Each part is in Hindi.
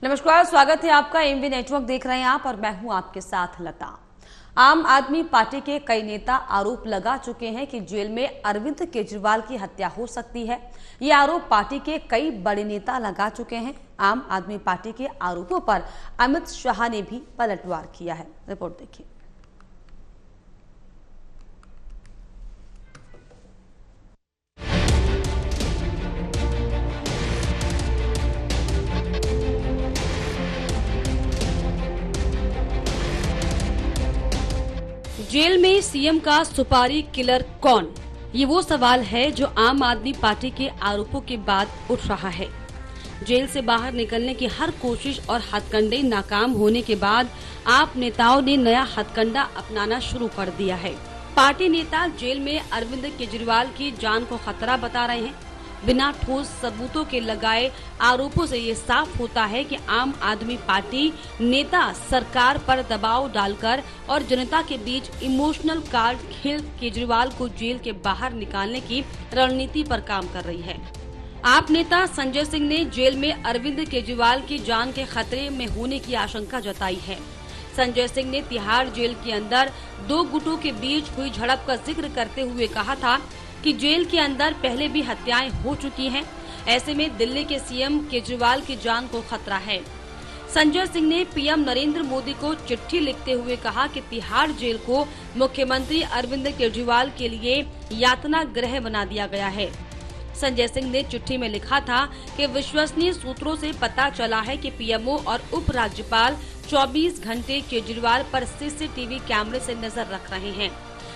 नमस्कार, स्वागत है आपका। एमवी नेटवर्क देख रहे हैं आप और मैं हूं आपके साथ लता। आम आदमी पार्टी के कई नेता आरोप लगा चुके हैं कि जेल में अरविंद केजरीवाल की हत्या हो सकती है। ये आरोप पार्टी के कई बड़े नेता लगा चुके हैं। आम आदमी पार्टी के आरोपों पर अमित शाह ने भी पलटवार किया है। रिपोर्ट देखिए। जेल में सीएम का सुपारी किलर कौन? ये वो सवाल है जो आम आदमी पार्टी के आरोपों के बाद उठ रहा है। जेल से बाहर निकलने की हर कोशिश और हथकंडे नाकाम होने के बाद आप नेताओं ने नया हथकंडा अपनाना शुरू कर दिया है। पार्टी नेता जेल में अरविंद केजरीवाल की जान को खतरा बता रहे हैं। बिना ठोस सबूतों के लगाए आरोपों से ये साफ होता है कि आम आदमी पार्टी नेता सरकार पर दबाव डालकर और जनता के बीच इमोशनल कार्ड खेल केजरीवाल को जेल के बाहर निकालने की रणनीति पर काम कर रही है। आप नेता संजय सिंह ने जेल में अरविंद केजरीवाल की जान के खतरे में होने की आशंका जताई है। संजय सिंह ने तिहाड़ जेल के अंदर दो गुटों के बीच हुई झड़प का जिक्र करते हुए कहा था कि जेल के अंदर पहले भी हत्याएं हो चुकी हैं। ऐसे में दिल्ली के सीएम केजरीवाल की जान को खतरा है। संजय सिंह ने पीएम नरेंद्र मोदी को चिट्ठी लिखते हुए कहा कि तिहाड़ जेल को मुख्यमंत्री अरविंद केजरीवाल के लिए यातना गृह बना दिया गया है। संजय सिंह ने चिट्ठी में लिखा था कि विश्वसनीय सूत्रों से पता चला है कि पीएमओ और उपराज्यपाल 24 घंटे केजरीवाल पर सीसीटीवी कैमरे से नजर रख रहे हैं।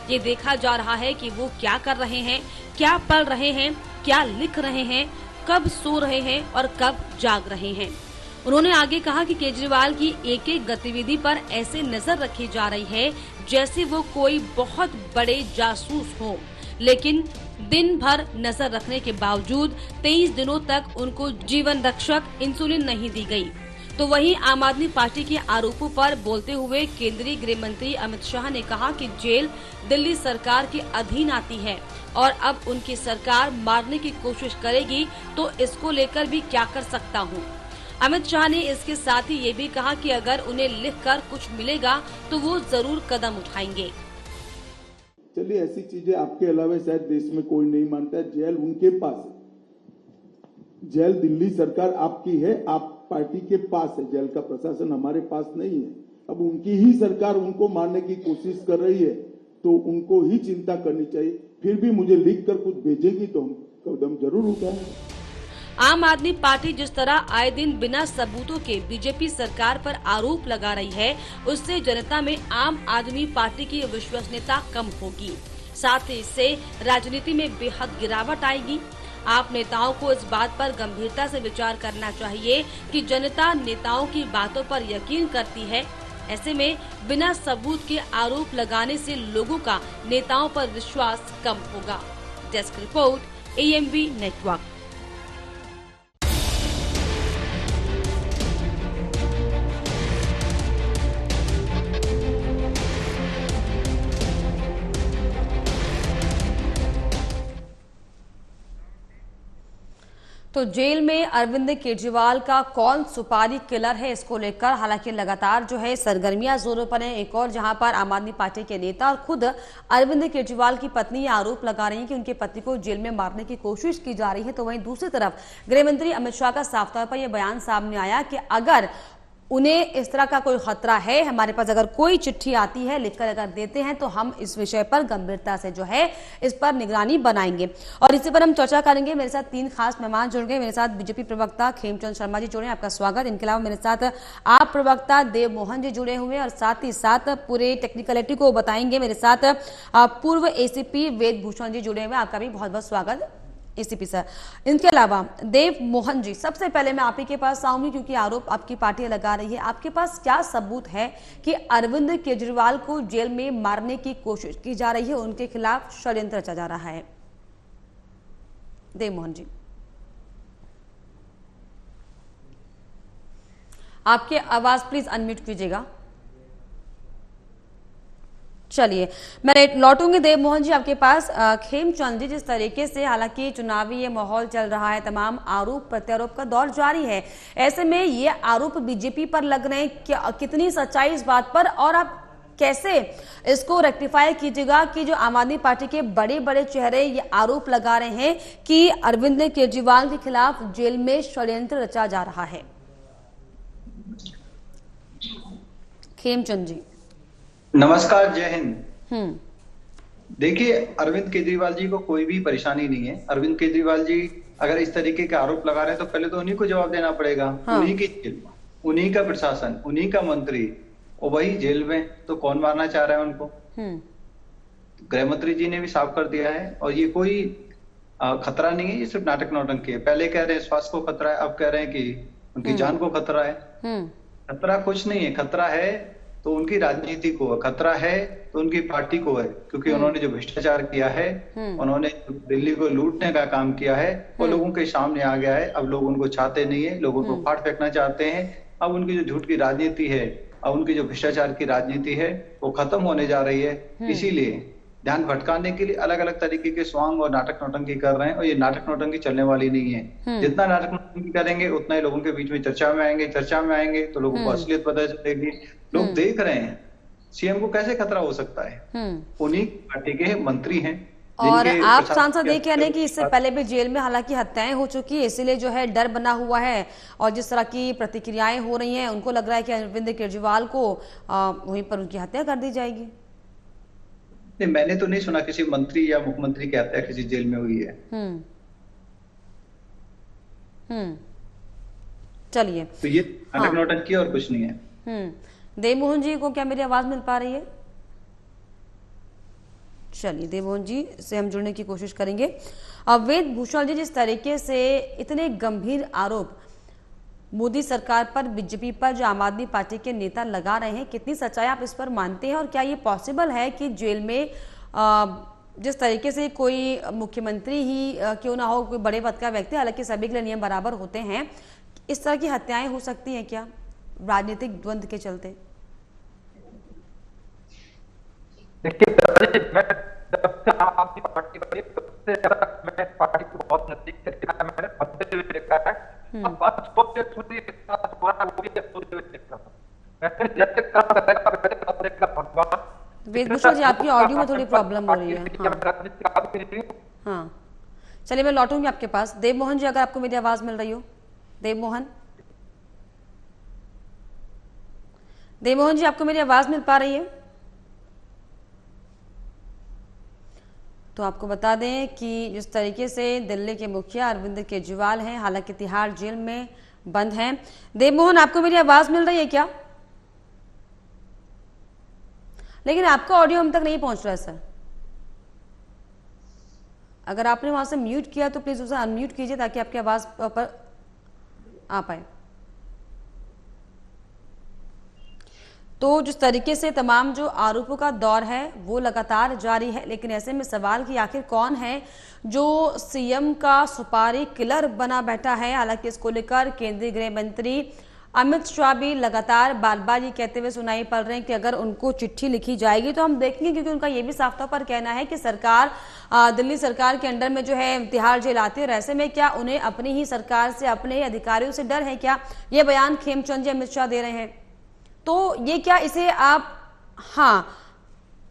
ये देखा जा रहा है कि वो क्या कर रहे हैं, क्या पढ़ रहे हैं, क्या लिख रहे हैं, कब सो रहे हैं और कब जाग रहे हैं। उन्होंने आगे कहा कि केजरीवाल की एक एक गतिविधि पर ऐसे नजर रखी जा रही है जैसे वो कोई बहुत बड़े जासूस हो, लेकिन दिन भर नजर रखने के बावजूद 23 दिनों तक उनको जीवन रक्षक इंसुलिन नहीं दी गई। तो वहीं आम आदमी पार्टी के आरोपों पर बोलते हुए केंद्रीय गृह मंत्री अमित शाह ने कहा कि जेल दिल्ली सरकार के अधीन आती है और अब उनकी सरकार मारने की कोशिश करेगी तो इसको लेकर भी क्या कर सकता हूं। अमित शाह ने इसके साथ ही ये भी कहा कि अगर उन्हें लिखकर कुछ मिलेगा तो वो जरूर कदम उठाएंगे। चलिए, ऐसी चीजें आपके अलावा शायद देश में कोई नहीं मानता है। जेल उनके पास है, जेल दिल्ली सरकार आपकी है, आप पार्टी के पास है, जेल का प्रशासन हमारे पास नहीं है। अब उनकी ही सरकार उनको मारने की कोशिश कर रही है तो उनको ही चिंता करनी चाहिए। फिर भी मुझे लिखकर कुछ भेजेगी तो हम कदम जरूर उठाएंगे। आम आदमी पार्टी जिस तरह आए दिन बिना सबूतों के बीजेपी सरकार पर आरोप लगा रही है, उससे जनता में आम आदमी पार्टी की विश्वसनीयता कम होगी। साथ ही इससे राजनीति में बेहद गिरावट आएगी। आप नेताओं को इस बात पर गंभीरता से विचार करना चाहिए कि जनता नेताओं की बातों पर यकीन करती है। ऐसे में बिना सबूत के आरोप लगाने से लोगों का नेताओं पर विश्वास कम होगा। Desk report, AMV network. तो जेल में अरविंद केजरीवाल का कौन सुपारी किलर है, इसको लेकर हालांकि लगातार जो है सरगर्मियां जोरों पर हैं। एक और जहां पर आम आदमी पार्टी के नेता और खुद अरविंद केजरीवाल की पत्नी ये आरोप लगा रही है कि उनके पति को जेल में मारने की कोशिश की जा रही है। तो वहीं दूसरी तरफ गृह मंत्री अमित शाह का साफ तौर पर यह बयान सामने आया कि अगर उन्हें इस तरह का कोई खतरा है, हमारे पास अगर कोई चिट्ठी आती है, लिखकर अगर देते हैं तो हम इस विषय पर गंभीरता से जो है इस पर निगरानी बनाएंगे। और इसी पर हम चर्चा करेंगे। मेरे साथ तीन खास मेहमान जुड़ गए। मेरे साथ बीजेपी प्रवक्ता खेमचंद शर्मा जी जुड़े हैं, आपका स्वागत। इनके अलावा मेरे साथ आप प्रवक्ता देव मोहन जी जुड़े हुए हैं और साथ ही साथ पूरे टेक्निकलिटी को बताएंगे मेरे साथ पूर्व एसीपी वेद भूषण जी जुड़े हुए हैं, आपका भी बहुत बहुत स्वागत एसीपी सर। इनके अलावा देव मोहन जी, सबसे पहले मैं आप ही के पास आऊंगी क्योंकि आरोप आपकी पार्टी लगा रही है। आपके पास क्या सबूत है कि अरविंद केजरीवाल को जेल में मारने की कोशिश की जा रही है, उनके खिलाफ षड्यंत्र रचा जा रहा है? देव मोहन जी, आपकी आवाज प्लीज अनम्यूट कीजिएगा। चलिए, मैं लौटूंगी देव मोहन जी आपके पास। खेमचंद जी, जिस तरीके से हालांकि चुनावी ये माहौल चल रहा है, तमाम आरोप प्रत्यारोप का दौर जारी है, ऐसे में ये आरोप बीजेपी पर लग रहे हैं, कितनी सच्चाई इस बात पर, और आप कैसे इसको रेक्टिफाई कीजिएगा कि जो आम आदमी पार्टी के बड़े बड़े चेहरे ये आरोप लगा रहे हैं कि अरविंद केजरीवाल के खिलाफ जेल में षड्यंत्र रचा जा रहा है? खेमचंद जी नमस्कार, जय हिंद। देखिए, अरविंद केजरीवाल जी को कोई भी परेशानी नहीं है। अरविंद केजरीवाल जी अगर इस तरीके के आरोप लगा रहे हैं तो पहले तो उन्हीं को जवाब देना पड़ेगा। हाँ। उन्हीं की जेल, उन्हीं का प्रशासन, उन्हीं का मंत्री, और वही जेल में, तो कौन मारना चाह रहा है उनको? गृह मंत्री जी ने भी साफ कर दिया है, और ये कोई खतरा नहीं है, ये सिर्फ नाटक नौटंकी है। पहले कह रहे हैं स्वास्थ्य को खतरा है, अब कह रहे हैं कि उनकी जान को खतरा है। खतरा कुछ नहीं है, खतरा है तो उनकी राजनीति को, खतरा है तो उनकी पार्टी को है, क्योंकि उन्होंने जो भ्रष्टाचार किया है, उन्होंने दिल्ली को लूटने का काम किया है, वो लोगों के सामने आ गया है। अब लोग उनको चाहते नहीं है, लोगों को फाड़ फेंकना चाहते हैं। अब उनकी जो झूठ की राजनीति है, अब उनकी जो भ्रष्टाचार की राजनीति है, वो खत्म होने जा रही है। इसीलिए ध्यान भटकाने के लिए अलग अलग तरीके के स्वांग और नाटक नौटंकी कर रहे हैं, और ये नाटक नौटंकी चलने वाली नहीं है। जितना नाटक नौटंकी करेंगे उतना ही लोगों के बीच में चर्चा में आएंगे तो लोगों को असलियत पता चलेगी। लोग देख रहे हैं सीएम को कैसे खतरा हो सकता है। उन्हीं पार्टी के मंत्री हैं। और आप सांसद ये कह रहे हैं कि इससे पहले भी जेल में हालांकि हत्याएं हो चुकी है, इसीलिए जो है डर बना हुआ है, और जिस तरह की प्रतिक्रियाएं हो रही हैं, उनको लग रहा है कि अरविंद केजरीवाल को वहीं पर उनकी हत्या कर दी जाएगी। नहीं, मैंने तो नहीं सुना किसी मंत्री या मुख्यमंत्री की हत्या किसी जेल में हुई है। चलिए, तो ये नाटक नौटंकी और कुछ नहीं है। देवमोहन जी को क्या मेरी आवाज मिल पा रही है? चलिए, देवमोहन जी से हम जुड़ने की कोशिश करेंगे। वेद भूषण जी, जिस तरीके से इतने गंभीर आरोप मोदी सरकार पर, बीजेपी पर, जो आम आदमी पार्टी के नेता लगा रहे हैं, कितनी सच्चाई आप इस पर मानते हैं? और क्या ये पॉसिबल है कि जेल में जिस तरीके से कोई मुख्यमंत्री ही क्यों ना हो, कोई बड़े पद का व्यक्ति, हालांकि सभी के लिए नियम बराबर होते हैं, इस तरह की हत्याएं हो सकती हैं क्या राजनीतिक द्वंद्व के चलते? देखिए, मैं जब से आम आदमी पार्टी बनी, सबसे ज्यादा मैं पार्टी को बहुत नजदीक से देखा है, मैंने पढ़ते हुए देखा है। अब बात सोचते सोचते वो भी सोचते हुए देखता हूँ। मैं जैसे काम करेगा वैसे काम करेगा भगवान। वेद भूषण जी, आपकी ऑडियो में थोड़ी प्रॉब्लम हो रही है। हाँ, चलिए मैं लौटूंगी आपके पास। देवमोहन जी, अगर आपको मेरी आवाज मिल रही हो। देवमोहन जी, आपको मेरी आवाज मिल पा रही है? तो आपको बता दें कि जिस तरीके से दिल्ली के मुखिया अरविंद केजरीवाल हैं, हालांकि तिहाड़ जेल में बंद हैं। देवमोहन, आपको मेरी आवाज मिल रही है क्या? लेकिन आपका ऑडियो हम तक नहीं पहुंच रहा है सर। अगर आपने वहां से म्यूट किया तो प्लीज उसे अनम्यूट कीजिए ताकि आपकी आवाज पर आ पाए। तो जिस तरीके से तमाम जो आरोपों का दौर है वो लगातार जारी है, लेकिन ऐसे में सवाल कि आखिर कौन है जो सीएम का सुपारी किलर बना बैठा है। हालांकि इसको लेकर केंद्रीय गृह मंत्री अमित शाह भी लगातार बार बार ये कहते हुए सुनाई पड़ रहे हैं कि अगर उनको चिट्ठी लिखी जाएगी तो हम देखेंगे, क्योंकि उनका ये भी साफ तौर पर कहना है कि सरकार दिल्ली सरकार के अंडर में जो है तिहाड़ जेल आती है, और ऐसे में क्या उन्हें अपनी ही सरकार से, अपने ही अधिकारियों से डर है क्या? ये बयान खेमचंद जी अमित शाह दे रहे हैं। तो ये क्या इसे आप, हाँ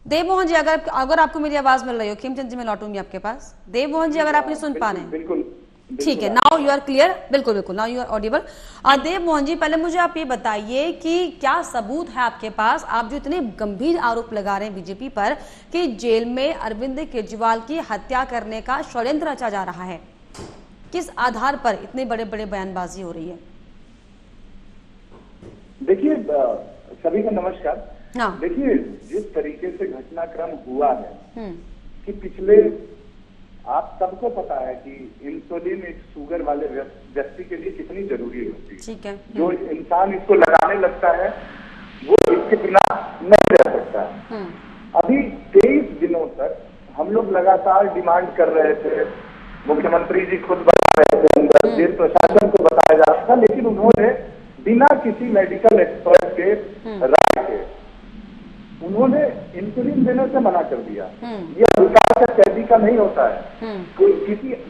देवमोहन जी, अगर आपको मेरी आवाज मिल रही हो, खेमचंद जी मैं लौटूंगी आपके पास। देवमोहन जी, अगर आप नहीं सुन पा रहे हैं, बिल्कुल ठीक है, नाउ यू आर क्लियर। बिल्कुल, now you are Audible. Devmohan जी, पहले मुझे आप ये बताइए कि क्या सबूत है आपके पास, आप जो इतने गंभीर आरोप लगा रहे हैं बीजेपी पर कि जेल में अरविंद केजरीवाल की हत्या करने का षड्यंत्र रचा जा रहा है, किस आधार पर इतने बड़े बड़े बयानबाजी हो रही है? देखिए, सभी को नमस्कार। हाँ। देखिए, जिस तरीके से घटनाक्रम हुआ है कि पिछले, आप सबको पता है कि इंसुलिन एक शुगर वाले व्यक्ति के लिए कितनी जरूरी होती है। ठीक है। जो इंसान इसको लगाने लगता है वो इसके बिना नहीं रह सकता। अभी 23 दिनों तक हम लोग लगातार डिमांड कर रहे थे, मुख्यमंत्री जी खुद बता रहे थे, जेल प्रशासन को बताया जा रहा था, लेकिन उन्होंने बिना किसी मेडिकल एक्सपर्ट के राय के उन्होंने इंसुलिन देने से मना कर दिया। ये अधिकार का कैदी का नहीं होता है। कोई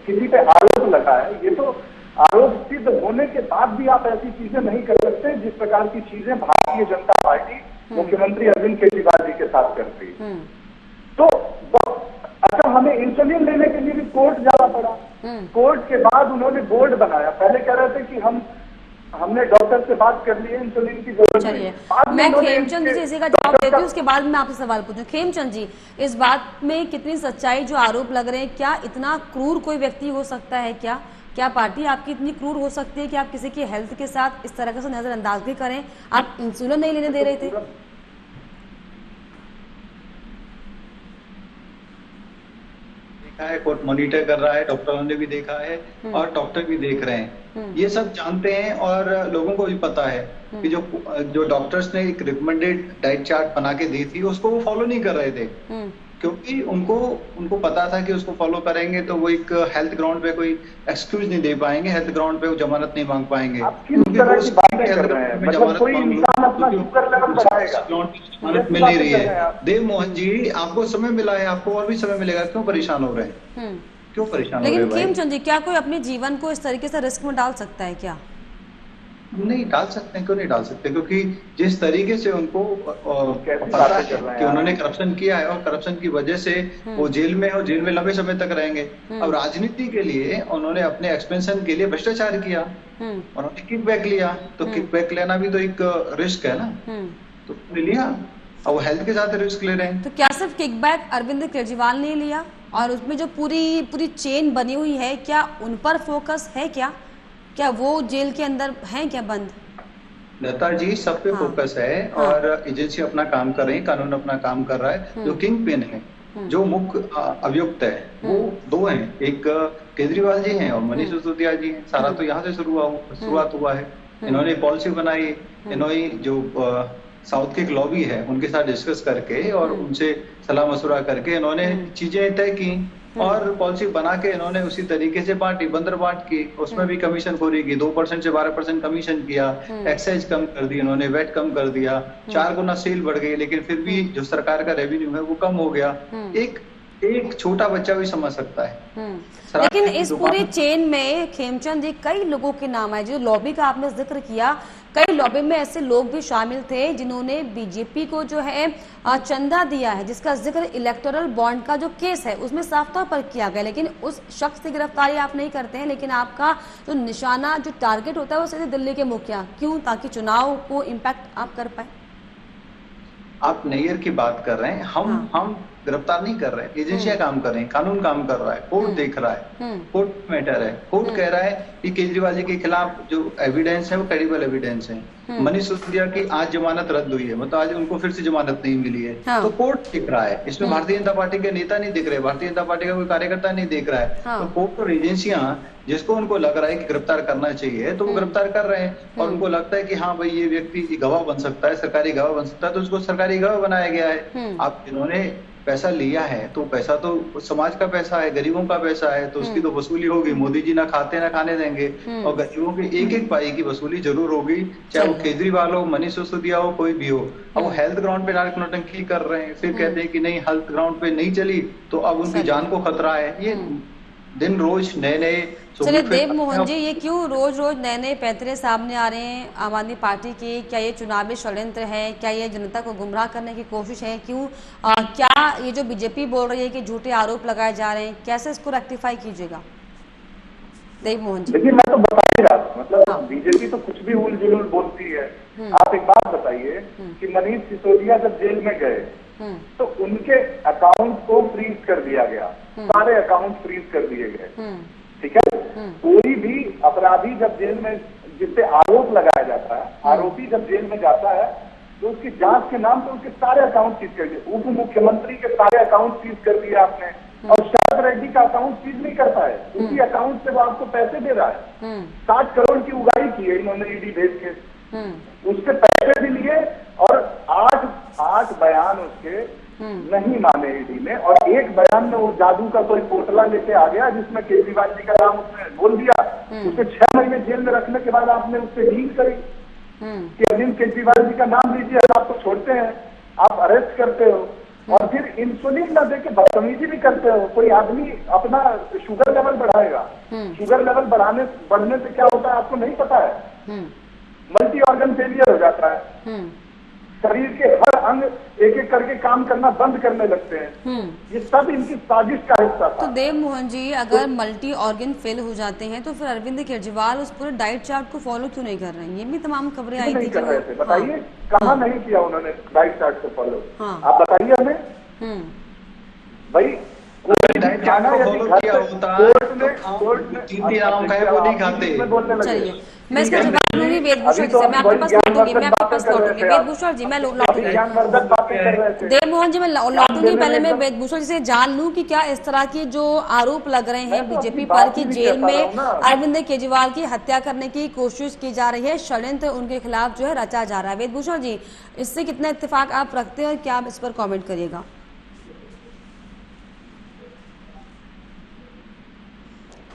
किसी पे आरोप लगा है, ये तो आरोप सिद्ध होने के बाद भी आप ऐसी चीजें नहीं कर सकते जिस प्रकार की चीजें भारतीय जनता पार्टी मुख्यमंत्री अरविंद केजरीवाल जी के साथ करती। तो अच्छा, हमें इंसुलिन लेने के लिए भी कोर्ट जाना पड़ा। कोर्ट के बाद उन्होंने बोर्ड बनाया। पहले कह रहे थे कि हमने डॉक्टर से बात कर ली है, इंसुलिन की जरूरत नहीं। मैं खेमचंद जी से इसी का जवाब देती हूँ, उसके बाद मैं आपसे सवाल पूछूं। खेमचंद जी, इस बात में कितनी सच्चाई, जो आरोप लग रहे हैं, क्या इतना क्रूर कोई व्यक्ति हो सकता है? क्या पार्टी आपकी इतनी क्रूर हो सकती है कि आप किसी की हेल्थ के साथ इस तरह से नजरअंदाजी करें? आप इंसुलिन नहीं लेने दे रहे थे? देखा है, कोर्ट मॉनिटर कर रहा है, डॉक्टरों ने भी देखा है और डॉक्टर भी देख रहे हैं। ये सब जानते हैं और लोगों को भी पता है कि जो डॉक्टर्स ने एक रिकमेंडेड डाइट चार्ट बना के दी थी, उसको वो फॉलो नहीं कर रहे थे, क्योंकि उनको पता था कि उसको फॉलो करेंगे तो वो एक हेल्थ ग्राउंड पे कोई एक्सक्यूज नहीं दे पाएंगे, हेल्थ ग्राउंड पे वो जमानत नहीं मांग पाएंगे। जमानत मिल नहीं रही है। देव मोहन जी, आपको समय मिला है, आपको और भी समय मिलेगा, क्यों परेशान हो रहे हैं? क्यों परेशान हो रहे हैं? लेकिन खेमचंद जी, क्या कोई अपने जीवन को इस तरीके से रिस्क में डाल सकता है? क्या नहीं डाल सकते हैं, क्यों नहीं डाल सकते? क्योंकि जिस तरीके से उनको पता है कि उन्होंने करप्शन किया है और करप्शन की वजह से वो जेल में और जेल में लंबे समय तक रहेंगे। अब राजनीति के लिए उन्होंने अपने एक्सपेंशन के लिए भ्रष्टाचार किया, उन्होंने किकबैक लिया, तो किकबैक लेना भी तो एक रिस्क है ना, तो लिया। अब वो हेल्थ के साथ रिस्क ले रहे हैं। तो क्या सिर्फ किकबैक अरविंद केजरीवाल ने लिया, और उसमें जो पूरी चेन बनी हुई है, क्या उन पर फोकस है? क्या वो जेल के अंदर हैं क्या बंद? लता जी, सब पे फोकस है और एजेंसी अपना काम कर रही है, कानून अपना काम कर रहा है। जो किंग पिन है, जो मुख्य अभियुक्त है, वो दो हैं, एक केजरीवाल जी हैं और मनीष सिसोदिया जी हैं। सारा तो यहाँ से शुरुआत हुआ है। इन्होंने पॉलिसी बनाई, इन्होंने जो साउथ के एक लॉबी है उनके साथ डिस्कस करके और उनसे सलाह मशुरा करके इन्होंने चीजें तय की और पॉलिसी बना के इन्होंने उसी तरीके से बांटी, बंदर बांट की। उसमें भी कमीशन खोरी की, 2% से 12% कमीशन किया, एक्साइज कम कर दी इन्होंने, वैट कम कर दिया, 4 गुना सेल बढ़ गई, लेकिन फिर भी जो सरकार का रेवेन्यू है वो कम हो गया। एक छोटा बच्चा भी समझ सकता है। लेकिन इस पूरे चेन में खेमचंद जी, कई लोगों के नाम है, जो लॉबी का आपने जिक्र किया, कई लॉबी में ऐसे लोग भी शामिल थे जिन्होंने बीजेपी को जो है चंदा दिया है, जिसका जिक्र इलेक्टोरल बॉन्ड का जो केस है उसमें साफ तौर पर किया गया। लेकिन उस शख्स की गिरफ्तारी आप नहीं करते हैं, लेकिन आपका जो निशाना, जो टारगेट होता है वो सीधे दिल्ली के मुखिया। क्यों? ताकि चुनाव को इम्पैक्ट आप कर पाए। आप नैयर की बात कर रहे हैं, हम गिरफ्तार नहीं कर रहे हैं, एजेंसियां काम कर रही हैं, कानून काम कर रहा है, कोर्ट देख रहा है, कोर्ट मैटर है। कोर्ट कह रहा है कि केजरीवाल जी के खिलाफ जो एविडेंस है वो क्रेडिबल एविडेंस है। मनीष सिसोदिया की आज जमानत रद्द हुई है, मतलब आज उनको फिर से जमानत नहीं मिली है, तो कोर्ट देख रहा है। इसमें भारतीय जनता पार्टी के नेता नहीं दिख रहे, भारतीय जनता पार्टी का कोई कार्यकर्ता नहीं देख रहा है। तो कोर्ट और एजेंसियां जिसको उनको लग रहा है कि गिरफ्तार करना चाहिए तो वो गिरफ्तार कर रहे हैं, और उनको लगता है कि हाँ भाई ये व्यक्ति गवाह बन सकता है, सरकारी गवाह बन सकता है, तो उसको सरकारी गवाह बनाया गया है। आप जिन्होंने पैसा लिया है तो पैसा तो समाज का पैसा है, गरीबों का पैसा है, तो उसकी तो वसूली होगी। मोदी जी ना खाते ना खाने देंगे, और गरीबों के एक एक पाई की वसूली जरूर होगी, चाहे वो केजरीवाल हो, मनीष सिसोदिया हो, कोई भी हो। अब वो हेल्थ ग्राउंड पे नौटंकी कर रहे हैं, फिर कहते हैं कि नहीं हेल्थ ग्राउंड पे नहीं चली तो अब उनकी जान को खतरा है। ये दिन रोज नए चलिए देव मोहन जी, ये क्यों रोज नए पैंतरे सामने आ रहे हैं आम आदमी पार्टी के? क्या ये चुनावी षड्यंत्र है? क्या ये जनता को गुमराह करने की कोशिश है? क्यों क्या ये जो बीजेपी बोल रही है कि झूठे आरोप लगाए जा रहे हैं, कैसे इसको रेक्टिफाई कीजिएगा देव मोहन जी? देखिए, मैं तो बता ही रहा, मतलब बीजेपी तो कुछ भी उल जुलूल बोलती है। आप एक बात बताइए कि मनीष सिसोदिया जब जेल में गए तो उनके अकाउंट को फ्रीज कर दिया गया, सारे अकाउंट फ्रीज कर दिए गए, ठीक है। कोई भी अपराधी जब जेल में, जिससे आरोप लगाया जाता है, आरोपी जब जेल में जाता है तो उसकी जांच के नाम पे उसके सारे अकाउंट सीज कर दिए। उप मुख्यमंत्री के सारे अकाउंट सीज कर दिए आपने, और शरद रेड्डी का अकाउंट सीज नहीं करता है, उसी अकाउंट से वो आपको पैसे दे रहा है। 60 करोड़ की उगाही की है इन्होंने ईडी भेज के, उससे पैसे भी लिए, और 8 बयान उसके नहीं माने ईडी ने, और एक बयान में वो जादू का कोई पोटला लेके आ गया जिसमें केजरीवाल जी का नाम उसने बोल दिया। उसे 6 महीने जेल में रखने के बाद आपने उससे डील करी कि अरविंद केजरीवाल जी का नाम लीजिए, हम आपको छोड़ते हैं। आप अरेस्ट करते हो और फिर इंसुलिन न देके बदतमीजी भी करते हो। कोई आदमी अपना शुगर लेवल बढ़ाएगा, शुगर लेवल बढ़ने से क्या होता है आपको नहीं पता है? मल्टी ऑर्गन फेलियर हो जाता है, शरीर के हर अंग एक एक करके काम करना बंद करने लगते हैं। ये सब इनकी साजिश का हिस्सा था। तो देव मोहन जी, अगर मल्टी ऑर्गन फेल हो जाते हैं तो फिर अरविंद केजरीवाल उस पूरे डाइट चार्ट को फॉलो क्यों नहीं कर रहे हैं? ये भी तमाम खबरें आई थी। कर रहे थे, बताइए कहाँ नहीं किया उन्होंने डाइट चार्ट को फॉलो? आप बताइए हमें भाई। डाइट चार्ट को फॉलो किया होता है तो 3 आम खाए वो नहीं खाते। चलिए मैं इसका जवाब लूंगी वेदभूषण जी से, मैं आपके पास लौटूंगी, वेदभूषण जी मैं लौटूंगी। देव मोहन जी मैं लौटूंगी, पहले मैं वेदभूषण जी से जान लूं कि क्या इस तरह के जो आरोप लग रहे हैं बीजेपी पर कि जेल में अरविंद केजरीवाल की हत्या करने की कोशिश की जा रही है, षड्यंत्र उनके खिलाफ जो है रचा जा रहा है। वेदभूषण जी, इससे कितना इत्तेफाक आप रखते हैं और क्या आप इस पर कॉमेंट करिएगा?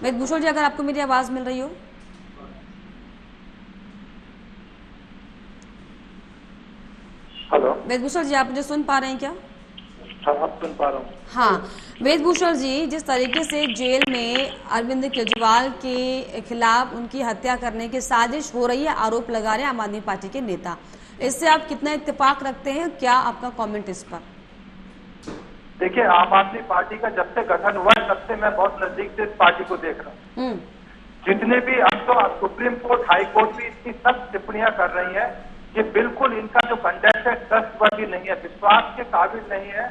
वेदभूषण जी, अगर आपको मेरी आवाज मिल रही हो। हेलो वेदभूषण जी, आप मुझे सुन पा रहे हैं क्या? हाँ, सुन पा रहा हूँ। हाँ वेदभूषण जी, जिस तरीके से जेल में अरविंद केजरीवाल के खिलाफ उनकी हत्या करने की साजिश हो रही है, आरोप लगा रहे हैं आम आदमी पार्टी के नेता, इससे आप कितना इत्तेफाक रखते हैं? क्या आपका कमेंट इस पर? देखिए, आम आदमी पार्टी का जब से गठन हुआ तब से मैं बहुत नजदीक से इस पार्टी को देख रहा हूँ। जितने भी अब तो सुप्रीम कोर्ट, हाई कोर्ट भी इसकी सब टिप्पणियां कर रही है कि बिल्कुल इनका जो कंडक्ट है ट्रस्टवर्दी नहीं है, विश्वास के काबिल नहीं है।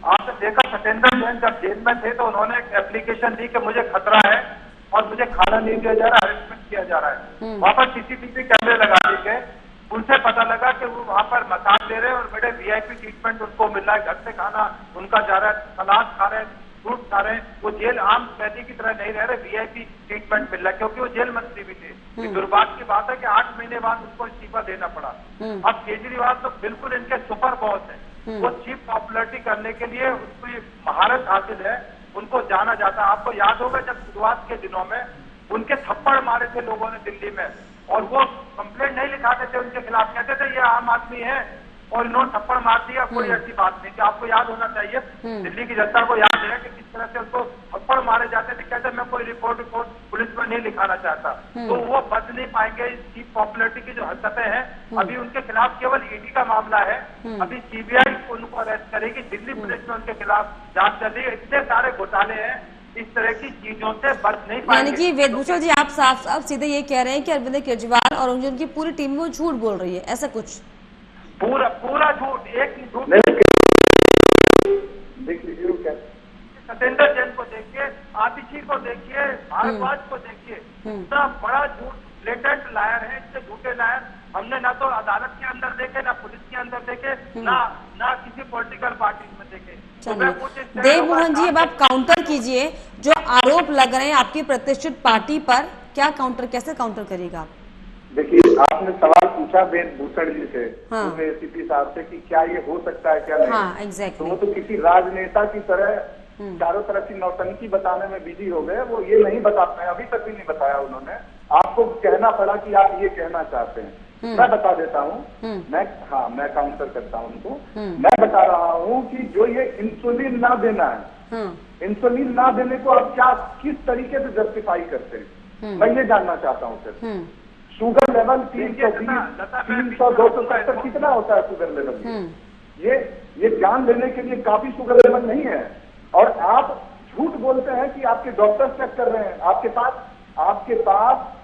आपने देखा सत्येंद्र जैन जब जेल में थे तो उन्होंने एक एप्लीकेशन दी कि मुझे खतरा है और मुझे खाना नहीं दिया जा रहा, हरेसमेंट किया जा रहा है। वहां पर सीसीटीवी कैमरे लगा दिए गए, उनसे पता लगा कि वो वहां पर मसाज ले रहे हैं और बड़े वीआईपी ट्रीटमेंट उनको मिल रहा है, घर से खाना उनका जा रहा है, सलाद खा रहे हैं, फ्रूट खा रहे हैं। वो जेल आम कैदी की तरह नहीं रह रहे, वीआईपी ट्रीटमेंट मिल रहा है, क्योंकि वो जेल मंत्री भी थे। दुर्भाग्य की बात है कि 8 महीने बाद उनको इस्तीफा देना पड़ा। अब केजरीवाल तो बिल्कुल इनके सुपर बॉस है, वो चीफ पॉपुलरिटी करने के लिए उसको महारत हासिल है, उनको जाना जाता है। आपको याद होगा जब शुरुआत के दिनों में उनके थप्पड़ मारे थे लोगों ने दिल्ली में, और वो कंप्लेंट नहीं लिखाते थे उनके खिलाफ, कहते थे ये आम आदमी है और इन्होंने थप्पड़ मार दिया, कोई ऐसी बात नहीं थी। आपको याद होना चाहिए, दिल्ली की जनता को याद है कि किस तरह से उनको थप्पड़ मारे जाते थे, कहते मैं कोई रिपोर्ट पुलिस में नहीं लिखाना चाहता। तो वो बच नहीं पाएंगे। चीफ पॉपुलरिटी की जो हरकतें हैं, अभी उनके खिलाफ केवल ईडी का मामला है, अभी सीबीआई उनको अरेस्ट करेगी, दिल्ली पुलिस में उनके खिलाफ जांच चल रही है। इतने सारे घोटाले हैं, इस तरह की चीजों से बच नहीं पाएंगे। यानी कि वेदभूषण जी, आप साफ साफ सीधे ये कह रहे हैं कि अरविंद केजरीवाल और उनकी पूरी टीम वो झूठ बोल रही है, ऐसा कुछ? पूरा झूठ, एक झूठ। सत्येंद्र जैन को देखिए, आतिशी को देखिए, भारद्वाज को देखिए, इतना बड़ा झूठ, ब्लेटेंट लायर है, इतने झूठे लायर हमने ना तो अदालत के अंदर देखे, ना पुलिस के अंदर देखे, ना किसी पॉलिटिकल पार्टी में देखे। चलिए देव मोहन जी, अब आप काउंटर कीजिए जो आरोप लग रहे हैं आपकी प्रतिष्ठित पार्टी पर, क्या काउंटर, कैसे काउंटर करिएगा आप? देखिए, आपने सवाल पूछा वेदभूषण जी से, एसीपी साहब से, कि क्या ये हो सकता है क्या नहीं। हाँ, एग्जैक्टली। तो वो तो किसी राजनेता की तरह चारों तरफ की नौटंकी बताने में बिजी हो गए, वो ये नहीं बता पाए, अभी तक भी नहीं बताया उन्होंने। आपको कहना पड़ा कि आप ये कहना चाहते हैं, मैं बता देता हूँ। मैं काउंटर करता हूँ उनको। मैं बता रहा हूँ कि जो ये इंसुलिन ना देना है, इंसुलिन ना देने को आप क्या किस तरीके से जस्टिफाई करते हैं, मैं ये जानना चाहता हूँ सर। शुगर लेवल 300, 270 कितना होता है शुगर लेवल? ये जान लेने के लिए काफी शुगर लेवल नहीं है। और आप झूठ बोलते हैं कि आपके डॉक्टर चेक कर रहे हैं। आपके पास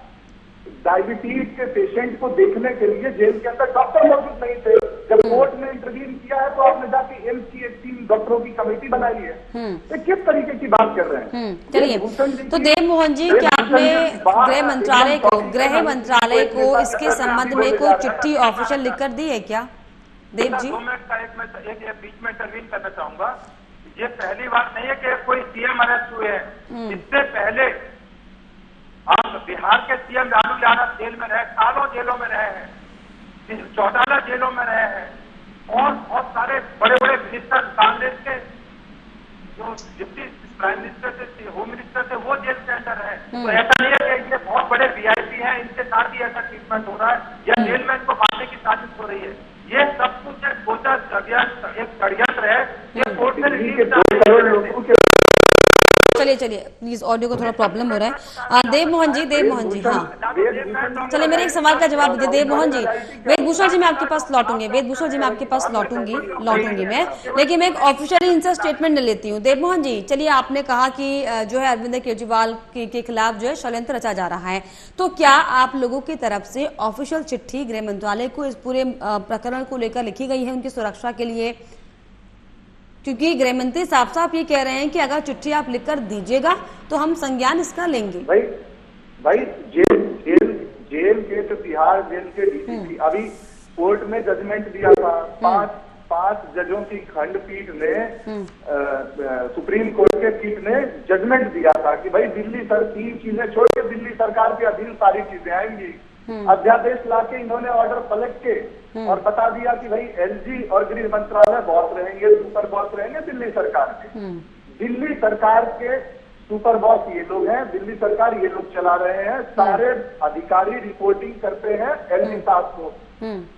डायबिटीज के पेशेंट को देखने के लिए जेल के अंदर डॉक्टर मौजूद नहीं थे। जब कोर्ट ने इंटरवीन किया है तो आपने जाके एम्स की एक 3 डॉक्टरों की कमेटी बनाई है। तो किस तरीके की बात कर रहे हैं? चलिए, तो देव मोहन जी, क्या आपने गृह मंत्रालय को इसके संबंध में कोई चिट्ठी ऑफिशियल लिखकर दी है क्या? देव जी, 2 मिनट का एक बीच में इंटरवीन करना चाहूंगा। ये पहली बार नहीं है कि कोई सीएम अरेस्ट हुए हैं। इससे पहले आप बिहार के सीएम लालू यादव जेल में रहे, सालों जेलों में रहे हैं, 14 जेलों में रहे हैं, और बहुत सारे बड़े बड़े मिनिस्टर कांग्रेस के जो डिप्टी प्राइम मिनिस्टर थे, होम मिनिस्टर थे, वो जेल के अंदर है। तो ऐसा नहीं है कि ये बहुत बड़े वीआईपी हैं, इनके साथ ही ऐसा ट्रीटमेंट हो रहा है या जेल में इनको मारने की साजिश हो रही है। ये सब कुछ एक गोचर एक षड्यंत्र है, ये कोर्ट में रिलीज। चलिए प्लीज, ऑडियो को थोड़ा प्रॉब्लम हो रहा है। देव मोहन जी, हाँ चलिए मेरे एक सवाल का जवाब दीजिए। देव मोहन जी, वेदभूषण जी मैं आपके पास लौटूंगी, मैं, लेकिन मैं एक ऑफिशियली इनसे स्टेटमेंट ले लेती हूँ। देव मोहन जी, चलिए आपने कहा कि जो है अरविंद केजरीवाल के खिलाफ जो है षड्यंत्र रचा जा रहा है, तो क्या आप लोगों की तरफ से ऑफिशियल चिट्ठी गृह मंत्रालय को इस पूरे प्रकरण को लेकर लिखी गई है उनकी सुरक्षा के लिए? क्योंकि गृह मंत्री साफ साफ ये कह रहे हैं कि अगर चिट्ठी आप लिखकर दीजिएगा तो हम संज्ञान इसका लेंगे। भाई जेल के तो तिहाड़ जेल के डीसीपी अभी कोर्ट में जजमेंट दिया था। पांच जजों की खंडपीठ ने सुप्रीम कोर्ट के पीठ ने जजमेंट दिया था कि भाई दिल्ली सर 3 चीजें छोड़ के दिल्ली सरकार के अधीन सारी चीजें आएंगी। अध्यादेश लाके इन्होंने ऑर्डर पलट के और बता दिया कि भाई एलजी और गृह मंत्रालय बॉस रहेंगे, सुपर बॉस रहेंगे दिल्ली सरकार के। दिल्ली सरकार के सुपर बॉस ये लोग हैं, दिल्ली सरकार ये लोग चला रहे हैं, सारे अधिकारी रिपोर्टिंग करते हैं एलजी साहब को।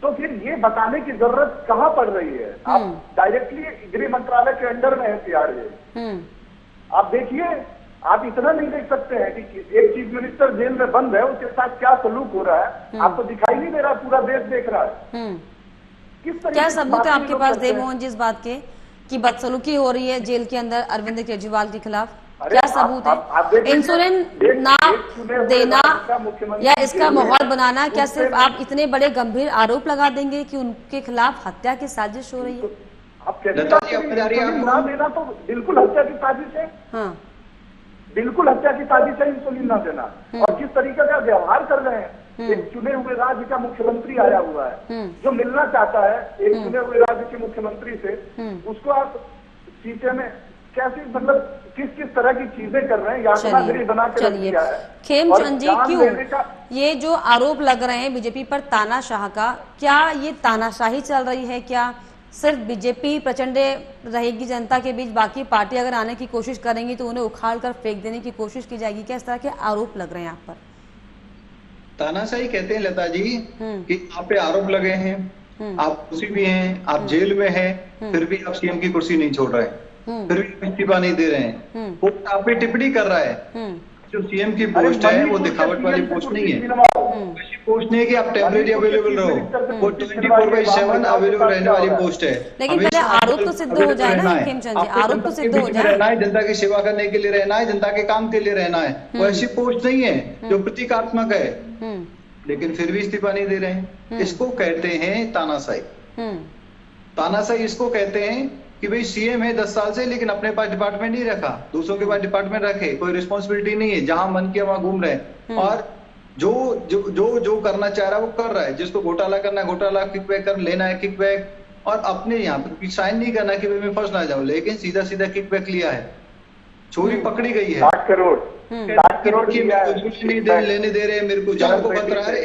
तो फिर ये बताने की जरूरत कहाँ पड़ रही है? आप डायरेक्टली गृह मंत्रालय के अंडर में है तिहाड़ जेल। आप देखिए, आप इतना नहीं देख सकते हैं कि एक चीफ मिनिस्टर जेल में बंद है, उसके साथ क्या सलूक हो रहा है? आपको दिखाई नहीं दे रहा? पूरा देश देख रहा है। किस तरह क्या सबूत है आपके पास देव मोहन जी इस बात के कि बदसलूकी हो रही है जेल के अंदर अरविंद केजरीवाल के खिलाफ? क्या सबूत है? इंसुलिन ना देना या इसका माहौल बनाना, क्या सिर्फ आप इतने बड़े गंभीर आरोप लगा देंगे कि उनके खिलाफ हत्या की साजिश हो रही है? आप कैसे ना देना तो बिल्कुल हत्या की साजिश है। हाँ, बिल्कुल हत्या की साजिश है इंसुलिन ना देना। और किस तरीके का व्यवहार कर रहे हैं, एक चुने हुए राज्य का मुख्यमंत्री आया हुआ है जो मिलना चाहता है एक चुने हुए राज्य के मुख्यमंत्री से, उसको आप सीटे में कैसे, मतलब किस तरह की चीजें कर रहे हैं, यातनागिरी बना के रख दिया है। खेमचंद जी, क्यों ये जो आरोप लग रहे हैं बीजेपी पर तानाशाह का, क्या ये तानाशाही चल रही है? क्या सिर्फ बीजेपी प्रचंड रहेगी जनता के बीच, बाकी पार्टी अगर आने की कोशिश करेंगी तो उन्हें उखाड़ कर फेंक देने की कोशिश की जाएगी? क्या इस तरह के आरोप लग रहे हैं आप पर? तानाशाही कहते हैं लता जी कि आप पे आरोप लगे हैं, आप कुर्सी भी हैं, आप जेल में हैं, फिर भी आप सीएम की कुर्सी नहीं छोड़ रहे, फिर भी इस्तीफा नहीं दे रहे हैं। वो आप पे टिप्पणी कर रहा है। जो सीएम की पोस्ट है वो दिखावट वाली पोस्ट नहीं है, ऐसी पोस्ट नहीं है कि आप टेम्परेरी अवेलेबल रहो, वो 24/7 अवेलेबल रहने वाली पोस्ट है। लेकिन पहले आरोप तो सिद्ध हो जाए ना खेमचंद जी, आरोप तो सिद्ध हो जाए। रहना है, जनता की सेवा करने के लिए रहना है, जनता के काम के लिए रहना है। वो ऐसी पोस्ट नहीं है जो प्रतीकात्मक है, लेकिन फिर भी इस्तीफा नहीं दे रहे हैं। इसको कहते हैं तानाशाही। तानाशाही इसको कहते हैं कि भाई सीएम है 10 साल से, लेकिन अपने पास डिपार्टमेंट नहीं रखा, दूसरों के पास डिपार्टमेंट रखे, कोई रिस्पॉन्सिबिलिटी नहीं है, जहां मन किया वहां घूम रहे हैं और जो करना चाह रहा है वो कर रहा है। जिसको घोटाला करना है घोटाला, किकबैक कर लेना है किकबैक, और अपने यहाँ पर साइन नहीं करना कि मैं फंस ना जाऊं, लेकिन सीधा सीधा किकबैक लिया है। चोरी पकड़ी गई है 60 करोड़ नहीं लेने दे रहे हैं, मेरे को जान को खतरा है।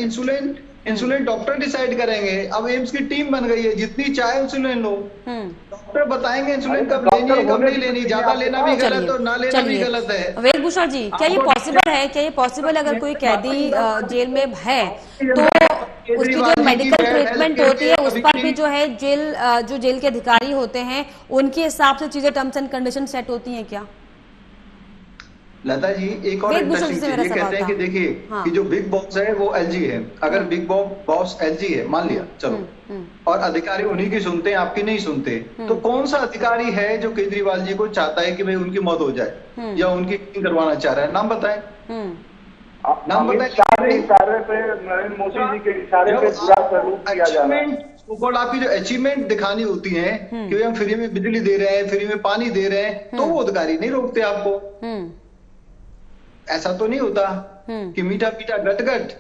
इंसुलिन डॉक्टर डिसाइड करेंगे। अब एम्स की टीम बन गई है, जितनी चाहे इंसुलिन लो, डॉक्टर बताएंगे इंसुलिन कब लेनी है कब नहीं लेनी, ज्यादा लेना भी गलत और ना लेना भी गलत है। वेदभूषण जी, क्या ये पॉसिबल है? क्या ये पॉसिबल अगर कोई कैदी जेल में है तो उसकी जो मेडिकल ट्रीटमेंट होती है उस पर भी जो है जेल के अधिकारी होते हैं उनके हिसाब से चीजें टर्म्स एंड कंडीशन सेट होती हैं क्या? लता जी, एक और इंटरेस्टिंग चीज ये कहते हैं कि देखिए कि जो बिग बॉस है वो एलजी है। अगर बिग बॉस एलजी है मान लिया, चलो, और अधिकारी उन्हीं की सुनते हैं, आपकी नहीं सुनते, तो कौन सा अधिकारी है जो केजरीवाल जी को चाहता है कि भाई उनकी मौत हो जाए या उनकी करवाना चाह रहा है? नाम बताएं, नाम बताएं। नरेंद्र मोदी जी के इशारे पे आपकी जो अचीवमेंट दिखानी होती है कि हम फ्री में बिजली दे रहे हैं, फ्री में पानी दे रहे हैं, तो वो अधिकारी नहीं रोकते आपको। ऐसा तो नहीं होता कि मीठा मीठा गट गट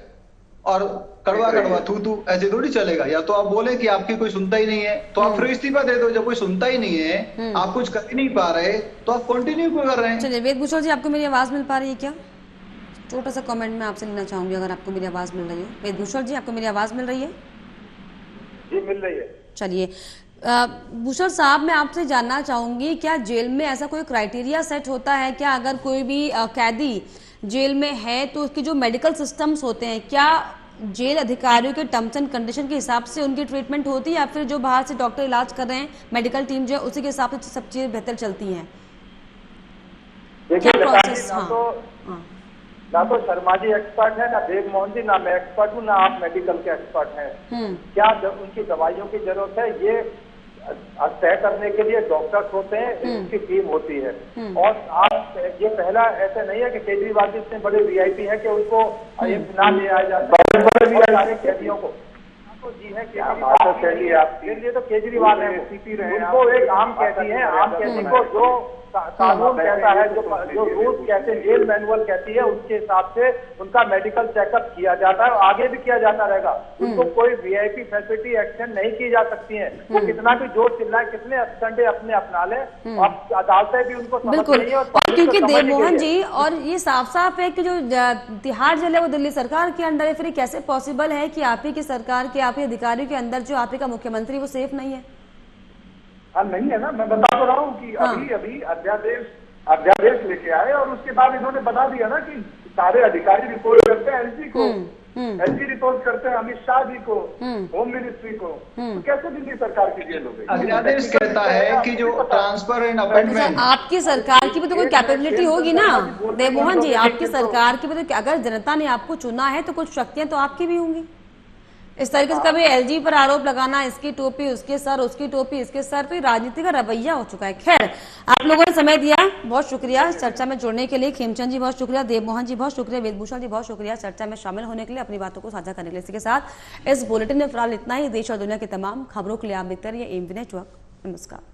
और कड़वा कड़वा थू थू, ऐसे थोड़ी चलेगा। या तो आप बोले कि आपकी कोई सुनता ही नहीं है तो आप फिर इस्तीफा दे दो। जब कोई सुनता ही नहीं है, आप कुछ कर ही नहीं पा रहे, तो आप कंटिन्यू क्यों कर रहे हैं? चलिए वेदभूषण जी, आपको मेरी आवाज मिल पा रही है क्या? छोटा सा कमेंट में आपसे लेना चाहूंगी अगर आपको मेरी आवाज मिल रही है। वेदभूषण जी, आपको मेरी आवाज मिल रही है? जी मिल रही है। चलिए भूषण साहब, मैं आपसे जानना चाहूंगी, क्या जेल में ऐसा कोई क्राइटेरिया सेट होता है क्या? अगर कोई भी कैदी जेल में है तो उसकी जो मेडिकल सिस्टम्स होते हैं, क्या जेल अधिकारियों के टर्म्स एंड कंडीशन के हिसाब से उनकी ट्रीटमेंट होती है या फिर जो बाहर से डॉक्टर इलाज कर रहे हैं, मेडिकल टीम जो है उसी के हिसाब से सब चीजें बेहतर चलती हैं? देखिए क्या प्रोसेस? ना तो शर्मा जी एक्सपर्ट है, ना देव मोहन जी, ना मैं एक्सपर्ट हूँ, ना आप मेडिकल के एक्सपर्ट हैं। क्या उनकी दवाइयों की जरूरत है ये तय करने के लिए डॉक्टर्स होते हैं, उनकी टीम होती है। और आप ये पहला ऐसा नहीं है कि केजरीवाल जी इतने बड़े वीआईपी हैं कि उनको ना ले आया जाता है सारे कैदियों को। तो जी है के लिए तो केजरीवाल है, उनको एक आम कैदी है, आम कैदी को जो कानून कहता है, जो रूल्स कहते हैं, जेल मैनुअल कहती है, उसके हिसाब से उनका मेडिकल चेकअप किया जाता है और आगे भी किया जाता रहेगा। उनको कोई वीआईपी फैसिलिटी एक्सटेंड नहीं की जा सकती है। वो कितना भी जोर चिल्लाए, कितने असंडे अपने अपना ले, अब अदालतें भी उनको समझ बिल्कुल। नहीं है। और क्योंकि देवमोहन जी, और ये साफ साफ है कि जो तिहाड़ जेल है वो दिल्ली सरकार के अंडर है, फिर कैसे पॉसिबल है कि आप ही की सरकार के, आप ही अधिकारियों के अंदर जो आप ही का मुख्यमंत्री वो सेफ नहीं है? नहीं है ना, मैं बता तो रहा हूँ कि अभी अध्यादेश लेके आए और उसके बाद इन्होंने बता दिया ना कि सारे अधिकारी रिपोर्ट करते हैं एलजी को, एलजी रिपोर्ट करते हैं अमित शाह जी को, होम मिनिस्ट्री को। तो कैसे दिल्ली सरकार की जेल हो गई? अध्यादेश कहता है कि जो ट्रांसफर एंड अपॉइंटमेंट, आपकी सरकार की भी तो कोई कैपेबिलिटी होगी ना देवमोहन जी, आपकी सरकार की भी तो, अगर जनता ने आपको चुना है तो कुछ शक्तियां तो आपकी भी होंगी। इस तरीके से कभी एलजी पर आरोप लगाना, इसकी टोपी उसके सर, उसकी टोपी इसके सर, तो ये राजनीति का रवैया हो चुका है। खैर, आप लोगों ने समय दिया, बहुत शुक्रिया चर्चा में जुड़ने के लिए। खेमचंद जी बहुत शुक्रिया, देवमोहन जी बहुत शुक्रिया, वेदभूषण जी बहुत शुक्रिया चर्चा में शामिल होने के लिए, अपनी बातों को साझा करने के लिए। इसी के साथ इस बुलेटिन में फिलहाल इतना ही। देश और दुनिया की तमाम खबरों के लिए आप देखते रहिए एम नेटवर्क। नमस्कार।